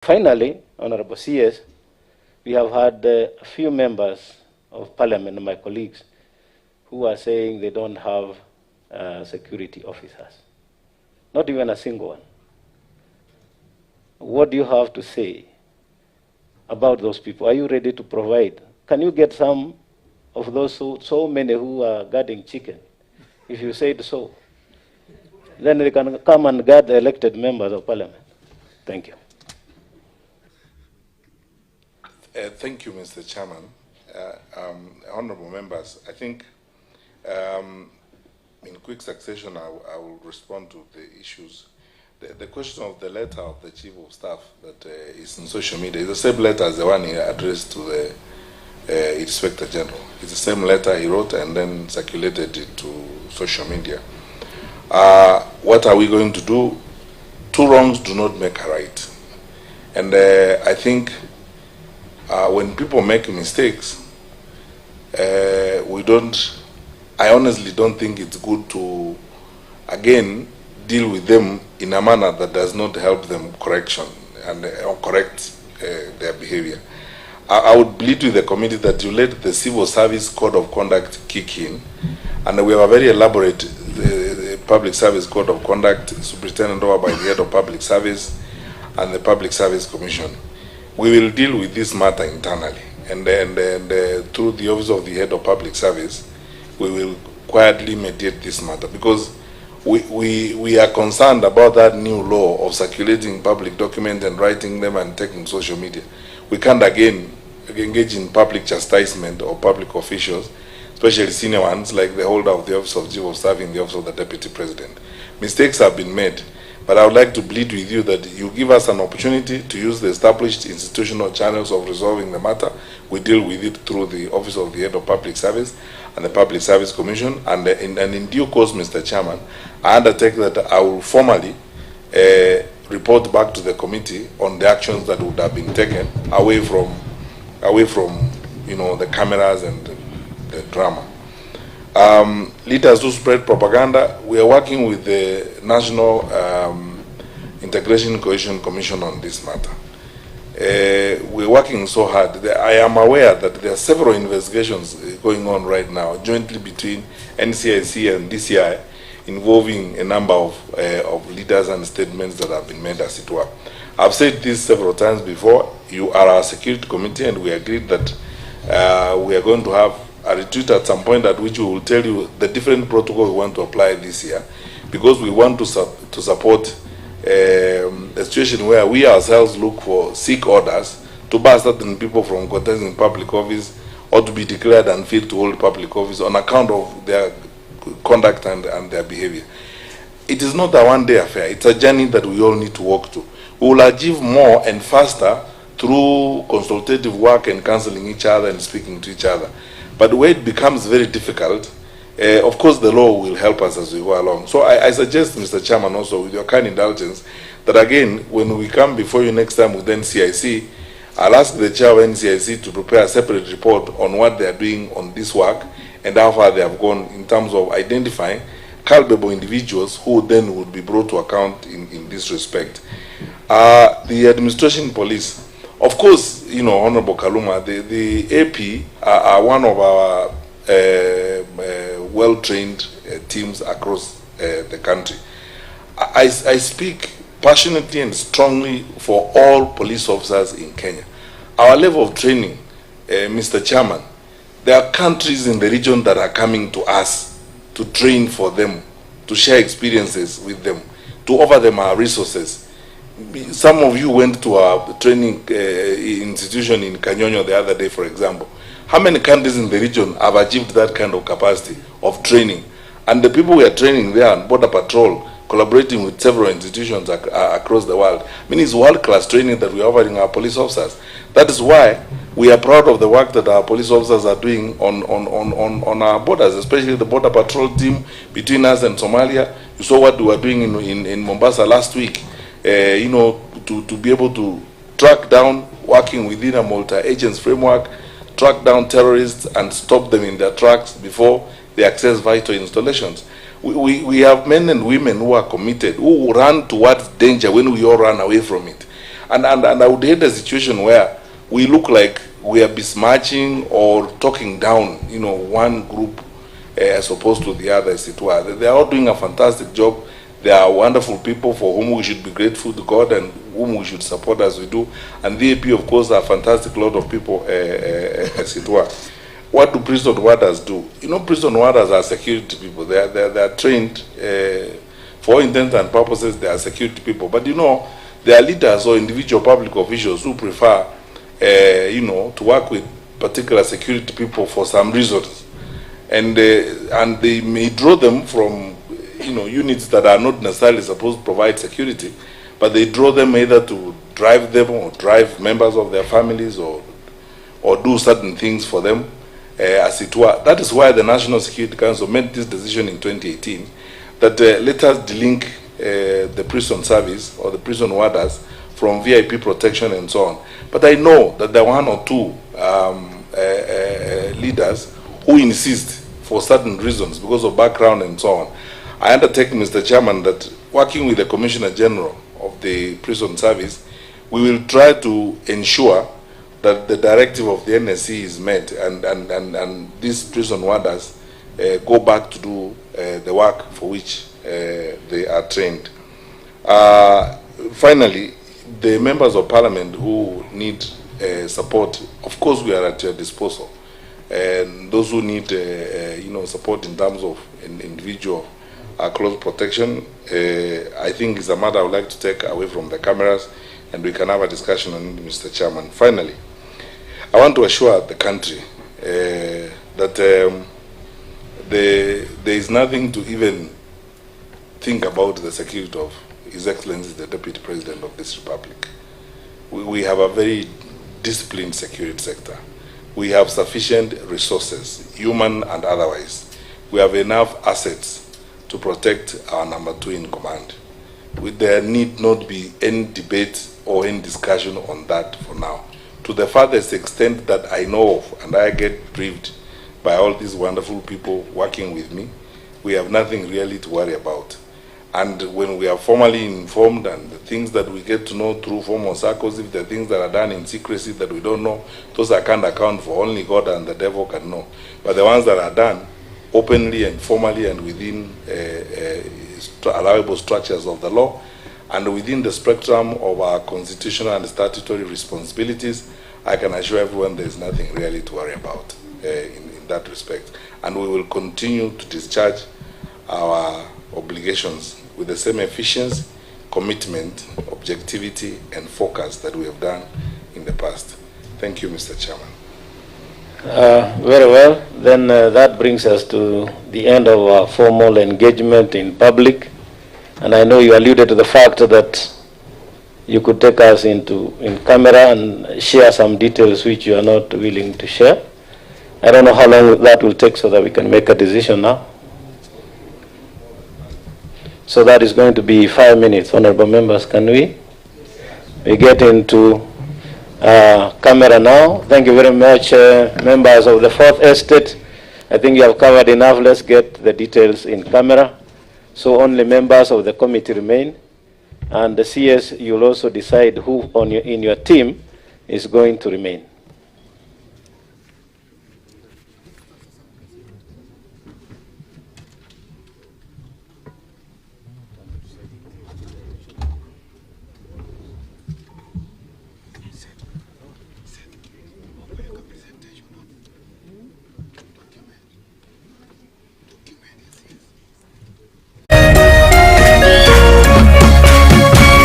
Finally, Honorable CS, we have had a few members of Parliament, my colleagues, who are saying they don't have security officers. Not even a single one. What do you have to say about those people? Are you ready to provide? Can you get some of those so many who are guarding chicken? If you said so, then they can come and guard the elected members of Parliament. Thank you. Thank you, Mr. Chairman. Honorable members, I think in quick succession I will respond to the issues. The question of the letter of the Chief of Staff that is in social media is the same letter as the one he addressed to the Inspector General. It's the same letter he wrote and then circulated it to social media. What are we going to do? Two wrongs do not make a right. And I think when people make mistakes, I honestly don't think it's good to, again, deal with them in a manner that does not help them correction and or correct their behavior. I would plead with the committee that you let the Civil Service Code of Conduct kick in, and we have a very elaborate Public Service Code of Conduct superintended over by the Head of Public Service and the Public Service Commission. We will deal with this matter internally, and through the Office of the Head of Public Service, we will quietly mediate this matter, because we are concerned about that new law of circulating public documents and writing them and taking social media. We can't again engage in public chastisement of public officials, especially senior ones like the holder of the Office of Chief of Staff in the Office of the Deputy President. Mistakes have been made, but I would like to plead with you that you give us an opportunity to use the established institutional channels of resolving the matter. We deal with it through the Office of the Head of Public Service and the Public Service Commission, and in due course, Mr. Chairman, I undertake that I will formally report back to the committee on the actions that would have been taken away from the cameras and the drama. Leaders who spread propaganda, we are working with the National Integration and Cohesion Commission on this matter. We're working so hard. I am aware that there are several investigations going on right now, jointly between NCIC and DCI, involving a number of leaders and statements that have been made, as it were. I've said this several times before. You are our security committee, and we agreed that we are going to have a retreat at some point at which we will tell you the different protocols we want to apply this year, because we want to support a situation where we ourselves seek orders to bar certain people from contesting public office or to be declared unfit to hold public office on account of their conduct and their behavior. It is not a one-day affair. It's a journey that we all need to walk to. We will achieve more and faster through consultative work and counseling each other and speaking to each other. But where it becomes very difficult, of course the law will help us as we go along. So I suggest, Mr. Chairman, also with your kind indulgence, that again, when we come before you next time with NCIC, I'll ask the chair of NCIC to prepare a separate report on what they are doing on this work and how far they have gone in terms of identifying culpable individuals who then would be brought to account in this respect. The administration police, of course, Honorable Kaluma, the AP are one of our well-trained teams across the country. I speak passionately and strongly for all police officers in Kenya. Our level of training, Mr. Chairman, there are countries in the region that are coming to us to train for them, to share experiences with them, to offer them our resources. Some of you went to a training institution in Kanyonyo the other day, for example. How many countries in the region have achieved that kind of capacity of training? And the people we are training there on border patrol, collaborating with several institutions across the world. I mean, it's world-class training that we are offering our police officers. That is why we are proud of the work that our police officers are doing on our borders, especially the border patrol team between us and Somalia. You saw what we were doing in Mombasa last week. To be able to track down, working within a multi-agents framework, track down terrorists and stop them in their tracks before they access vital installations. We have men and women who are committed, who run towards danger when we all run away from it. And I would hate a situation where we look like we are besmirching or talking down, one group as opposed to the other, as it were. They are all doing a fantastic job. They are wonderful people for whom we should be grateful to God and whom we should support as we do. And the AP, of course, are a fantastic lot of people, as it were. What do prison warders do? Prison warders are security people. They are trained, for all intents and purposes, they are security people. But there are leaders or individual public officials who prefer, to work with particular security people for some reasons. And they may draw them from units that are not necessarily supposed to provide security, but they draw them either to drive them or drive members of their families or do certain things for them, as it were. That is why the National Security Council made this decision in 2018 that let us delink the prison service or the prison warders from VIP protection and so on. But I know that there are one or two leaders who insist for certain reasons because of background and so on. I undertake, Mr. Chairman, that working with the Commissioner General of the Prison Service, we will try to ensure that the directive of the NSC is met and these prison warders go back to do the work for which they are trained. Finally, the members of Parliament who need support, of course we are at your disposal. And those who need support in terms of individual close protection, I think is a matter I would like to take away from the cameras, and we can have a discussion on it, Mr. Chairman. Finally, I want to assure the country that there is nothing to even think about the security of His Excellency the Deputy President of this Republic. We have a very disciplined security sector. We have sufficient resources, human and otherwise. We have enough assets to protect our number 2 in command. There need not be any debate or any discussion on that for now. To the farthest extent that I know of, and I get briefed by all these wonderful people working with me, we have nothing really to worry about. And when we are formally informed and the things that we get to know through formal circles, if the things that are done in secrecy that we don't know, those I can't account for, only God and the devil can know. But the ones that are done openly and formally and within allowable structures of the law and within the spectrum of our constitutional and statutory responsibilities, I can assure everyone there is nothing really to worry about in that respect. And we will continue to discharge our obligations with the same efficiency, commitment, objectivity, and focus that we have done in the past. Thank you, Mr. Chairman. Very well. Then that brings us to the end of our formal engagement in public. And I know you alluded to the fact that you could take us in camera and share some details which you are not willing to share. I don't know how long that will take so that we can make a decision now. So that is going to be 5 minutes. Honorable members, can we get into camera now? Thank you very much, members of the 4th Estate. I think you have covered enough. Let's get the details in camera. So only members of the committee remain. And the CS, you'll also decide who in your team is going to remain.